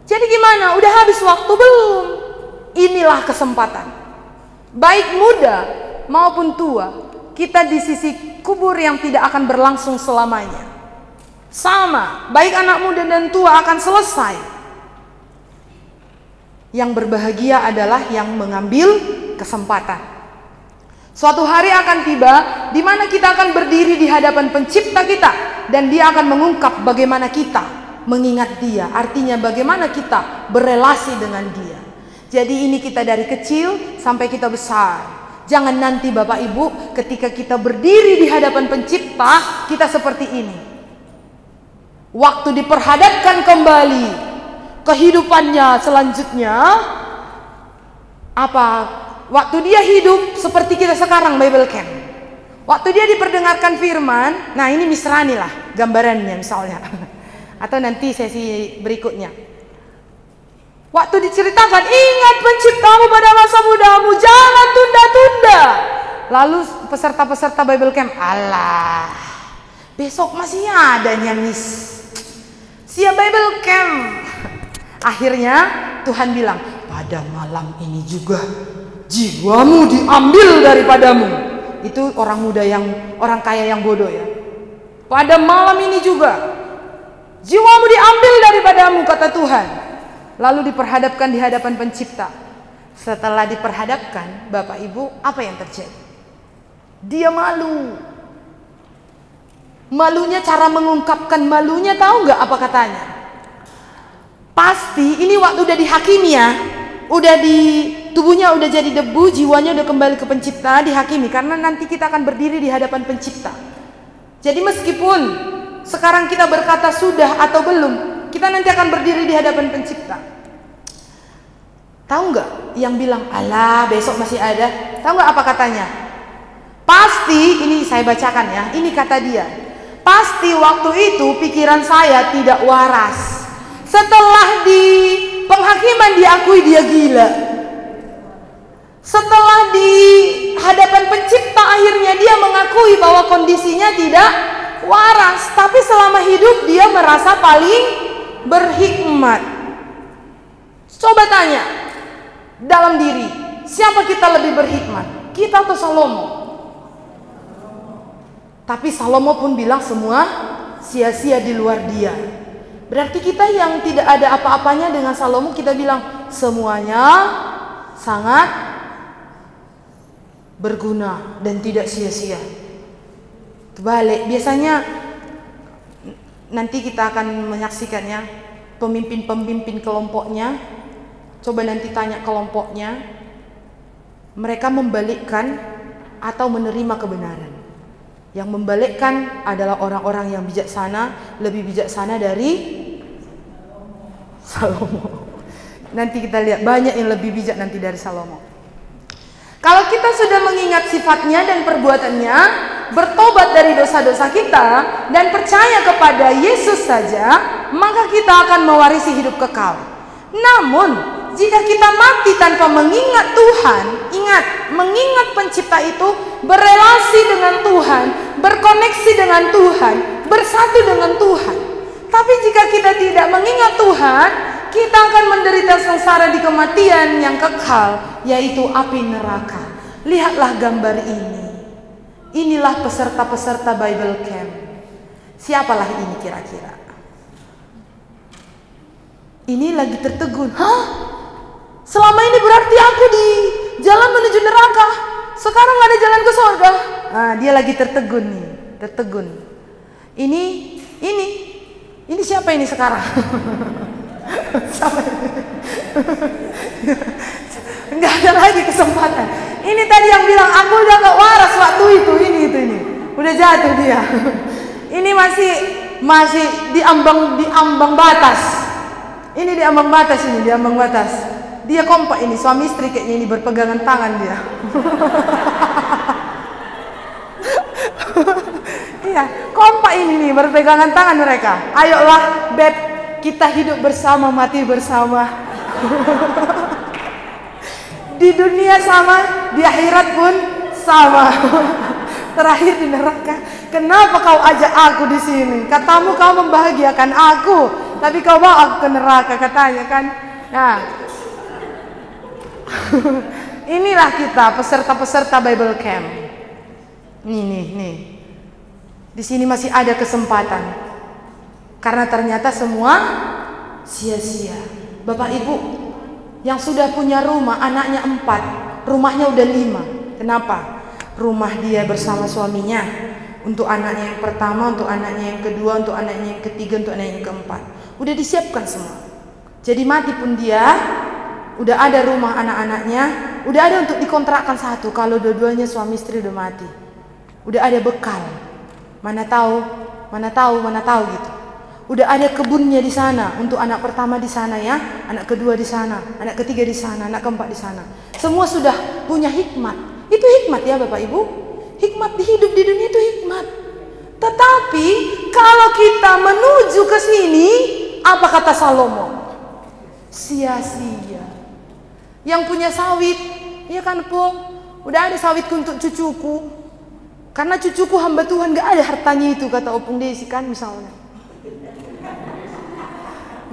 S1: Jadi gimana? Udah habis waktu belum? Inilah kesempatan. Baik muda maupun tua, kita di sisi kubur yang tidak akan berlangsung selamanya. Sama, baik anak muda dan tua akan selesai. Yang berbahagia adalah yang mengambil kesempatan. Suatu hari akan tiba di mana kita akan berdiri di hadapan pencipta kita, dan dia akan mengungkap bagaimana kita mengingat dia. Artinya bagaimana kita berelasi dengan dia. Jadi ini kita dari kecil sampai kita besar. Jangan nanti Bapak Ibu ketika kita berdiri di hadapan pencipta, kita seperti ini. Waktu diperhadapkan kembali kehidupannya selanjutnya, apa? Waktu dia hidup seperti kita sekarang Bible Camp. Waktu dia diperdengarkan firman, nah ini misrani lah gambarannya misalnya. Atau nanti sesi berikutnya. Waktu diceritakan, ingat penciptamu pada masa mudamu, jangan tunda-tunda. Lalu peserta-peserta Bible Camp, alah, besok masih ada nyamis. Siap Bible Camp. Akhirnya Tuhan bilang, pada malam ini juga jiwamu diambil daripadamu. Itu orang muda yang, orang kaya yang bodoh ya. Pada malam ini juga jiwamu diambil daripadamu, kata Tuhan. Lalu diperhadapkan di hadapan pencipta. Setelah diperhadapkan, Bapak Ibu, apa yang terjadi? Dia malu. Malunya, cara mengungkapkan malunya, tahu nggak apa katanya? Pasti ini waktu udah dihakimi ya, udah di tubuhnya udah jadi debu, jiwanya udah kembali ke pencipta, dihakimi. Karena nanti kita akan berdiri di hadapan pencipta. Jadi meskipun sekarang kita berkata sudah atau belum, kita nanti akan berdiri di hadapan pencipta. Tahu nggak yang bilang, alah besok masih ada? Tahu nggak apa katanya? Pasti, ini saya bacakan ya, ini kata dia. Pasti waktu itu pikiran saya tidak waras. Setelah di penghakiman diakui dia gila. Setelah di hadapan pencipta akhirnya dia mengakui bahwa kondisinya tidak waras. Tapi selama hidup dia merasa paling berhikmat. Coba tanya dalam diri, siapa kita lebih berhikmat? Kita atau Salomo? Tapi Salomo pun bilang semua sia-sia di luar dia. Berarti kita yang tidak ada apa-apanya dengan Salomo, kita bilang semuanya sangat berguna dan tidak sia-sia. Terbalik, biasanya nanti kita akan menyaksikannya, pemimpin-pemimpin kelompoknya. Coba nanti tanya kelompoknya, mereka membalikkan atau menerima kebenaran. Yang membalikkan adalah orang-orang yang bijaksana, lebih bijaksana dari Salomo. Nanti kita lihat banyak yang lebih bijak nanti dari Salomo. Kalau kita sudah mengingat sifatnya dan perbuatannya, bertobat dari dosa-dosa kita, dan percaya kepada Yesus saja, maka kita akan mewarisi hidup kekal. Namun, jika kita mati tanpa mengingat Tuhan, ingat, mengingat pencipta itu, berelasi dengan Tuhan, berkoneksi dengan Tuhan, bersatu dengan Tuhan. Tapi jika kita tidak mengingat Tuhan, kita akan menderita sengsara di kematian yang kekal, yaitu api neraka. Lihatlah gambar ini. Inilah peserta-peserta Bible Camp. Siapalah ini kira-kira? Ini lagi tertegun. Hah? Selama ini berarti aku di jalan menuju neraka. Sekarang ada jalan ke surga. Nah, dia lagi tertegun nih, tertegun. Ini siapa ini sekarang? Enggak ada lagi kesempatan. Ini tadi yang bilang aku udah gak waras waktu itu. Ini udah jatuh dia. Ini masih di ambang batas. Ini di ambang batas ini, di ambang batas. Dia kompak ini, suami istri kayaknya ini berpegangan tangan dia. Iya, kompak ini nih, berpegangan tangan mereka. Ayolah, beb, kita hidup bersama, mati bersama. Di dunia sama, di akhirat pun sama. Terakhir di neraka. Kenapa kau ajak aku di sini? Katamu kau membahagiakan aku, tapi kau bawa aku ke neraka katanya kan? Nah, inilah kita peserta-peserta Bible Camp. Nih. Di sini masih ada kesempatan. Karena ternyata semua sia-sia. Bapak Ibu yang sudah punya rumah, anaknya 4, rumahnya udah 5. Kenapa? rumah dia bersama suaminya, untuk anaknya yang pertama, untuk anaknya yang kedua, untuk anaknya yang ketiga, untuk anaknya yang keempat. Udah disiapkan semua. Jadi mati pun dia, udah ada rumah anak-anaknya, udah ada untuk dikontrakkan satu. Kalau dua-duanya suami istri udah mati, udah ada bekal. Mana tahu gitu. Udah ada kebunnya di sana, untuk anak pertama di sana ya, anak kedua di sana, anak ketiga di sana, anak keempat di sana. Semua sudah punya hikmat. Itu hikmat ya Bapak Ibu. Hikmat hidup di dunia itu hikmat. Tetapi kalau kita menuju ke sini, apa kata Salomo? Sia-sia. Yang punya sawit, ya kan Pung? Udah ada sawitku untuk cucuku. Karena cucuku hamba Tuhan, gak ada hartanya itu, kata Opung Desi kan misalnya.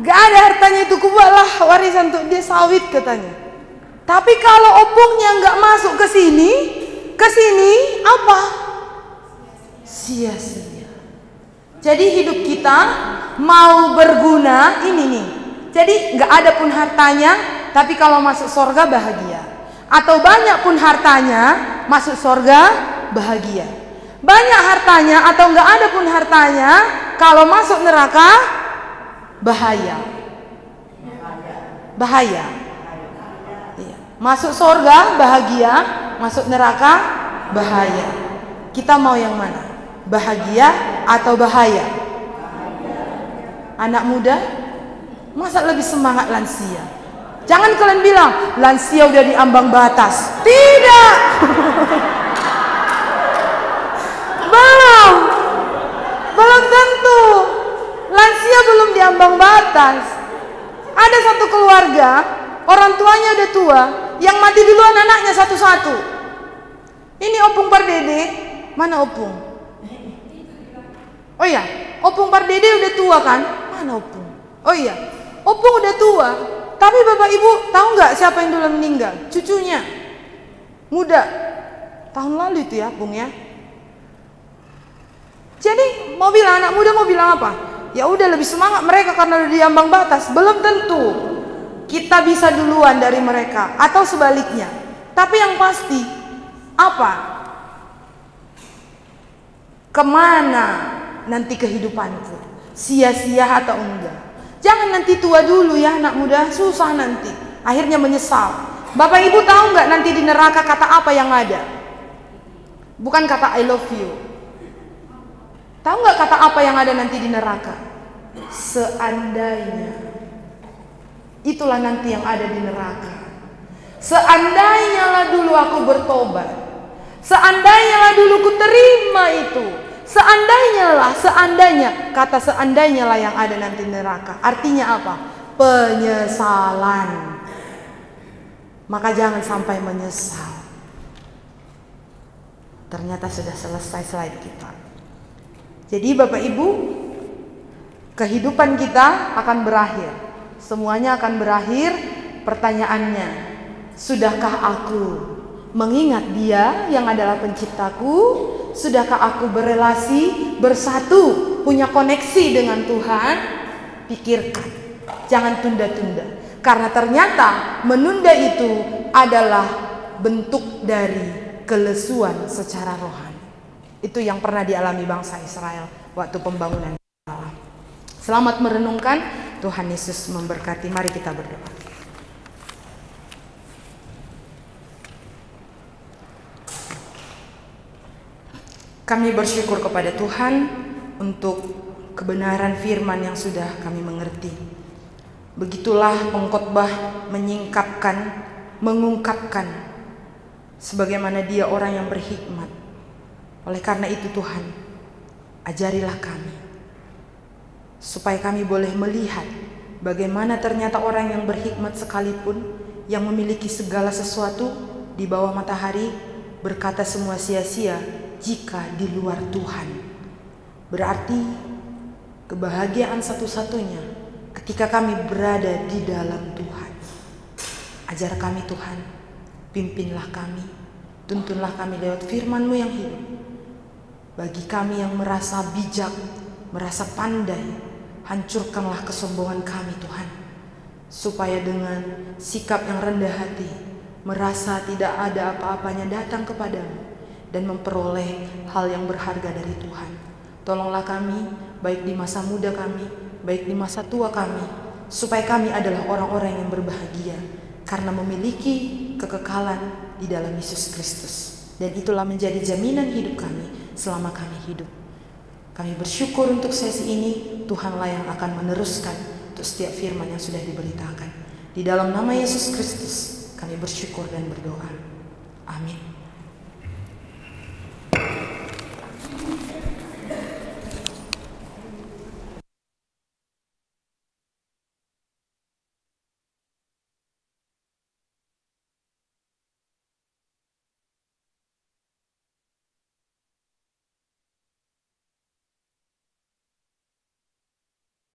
S1: Gak ada hartanya itu, kubuatlah warisan untuk dia sawit katanya. Tapi kalau opungnya gak masuk ke sini apa? Sia-sia. Jadi hidup kita mau berguna ini nih. Jadi gak ada pun hartanya, tapi kalau masuk surga bahagia. Atau banyak pun hartanya, masuk surga bahagia. Banyak hartanya atau gak ada pun hartanya, kalau masuk neraka bahaya. Iya. Masuk surga bahagia, masuk neraka bahaya. Kita mau yang mana? Bahagia atau bahaya? Anak muda, masa lebih semangat lansia? Jangan kalian bilang lansia udah di ambang batas. Tidak. Belum tentu. Lansia belum di ambang batas. Ada satu keluarga, orang tuanya udah tua, yang mati duluan anaknya satu-satu. Ini Opung Pardede, mana Opung? Oh iya, Opung Pardede udah tua kan? Mana Opung? Oh iya, Opung udah tua. Tapi Bapak Ibu tahu nggak siapa yang dulu meninggal? Cucunya, muda. Tahun lalu itu ya, Opung ya. Jadi mau bilang anak muda mau bilang apa? Ya udah lebih semangat mereka karena udah di ambang batas. Belum tentu kita bisa duluan dari mereka atau sebaliknya. Tapi yang pasti apa? Kemana nanti kehidupanku? Sia-sia atau enggak? Jangan nanti tua dulu ya anak muda, susah nanti. Akhirnya menyesal. Bapak Ibu tahu nggak nanti di neraka kata apa yang ada? Bukan kata I love you. Tahu nggak kata apa yang ada nanti di neraka? Seandainya. Itulah nanti yang ada di neraka. Seandainya lah dulu aku bertobat. Seandainya lah dulu ku terima itu. Seandainya. Kata seandainya lah yang ada nanti di neraka. Artinya apa? Penyesalan. Maka jangan sampai menyesal. Ternyata sudah selesai slide kita. Jadi Bapak Ibu, kehidupan kita akan berakhir. Semuanya akan berakhir. Pertanyaannya, sudahkah aku mengingat Dia yang adalah penciptaku? Sudahkah aku berelasi, bersatu, punya koneksi dengan Tuhan? Pikirkan, jangan tunda-tunda. Karena ternyata menunda itu adalah bentuk dari kelesuan secara rohani. Itu yang pernah dialami bangsa Israel waktu pembangunan Allah. Selamat merenungkan. Tuhan Yesus memberkati. Mari kita berdoa. Kami bersyukur kepada Tuhan untuk kebenaran firman yang sudah kami mengerti. Begitulah pengkhotbah menyingkapkan, mengungkapkan sebagaimana dia orang yang berhikmat. Oleh karena itu Tuhan, ajarilah kami supaya kami boleh melihat bagaimana ternyata orang yang berhikmat sekalipun, yang memiliki segala sesuatu di bawah matahari, berkata semua sia-sia jika di luar Tuhan. Berarti kebahagiaan satu-satunya ketika kami berada di dalam Tuhan. Ajar kami Tuhan, pimpinlah kami, tuntunlah kami lewat firman-Mu yang hidup. Bagi kami yang merasa bijak, merasa pandai, hancurkanlah kesombongan kami Tuhan. Supaya dengan sikap yang rendah hati, merasa tidak ada apa-apanya datang kepadamu, dan memperoleh hal yang berharga dari Tuhan. Tolonglah kami, baik di masa muda kami, baik di masa tua kami, supaya kami adalah orang-orang yang berbahagia karena memiliki kekekalan di dalam Yesus Kristus. Dan itulah menjadi jaminan hidup kami selama kami hidup. Kami bersyukur untuk sesi ini. Tuhanlah yang akan meneruskan untuk setiap firman yang sudah diberitakan. Di dalam nama Yesus Kristus kami bersyukur dan berdoa. Amin.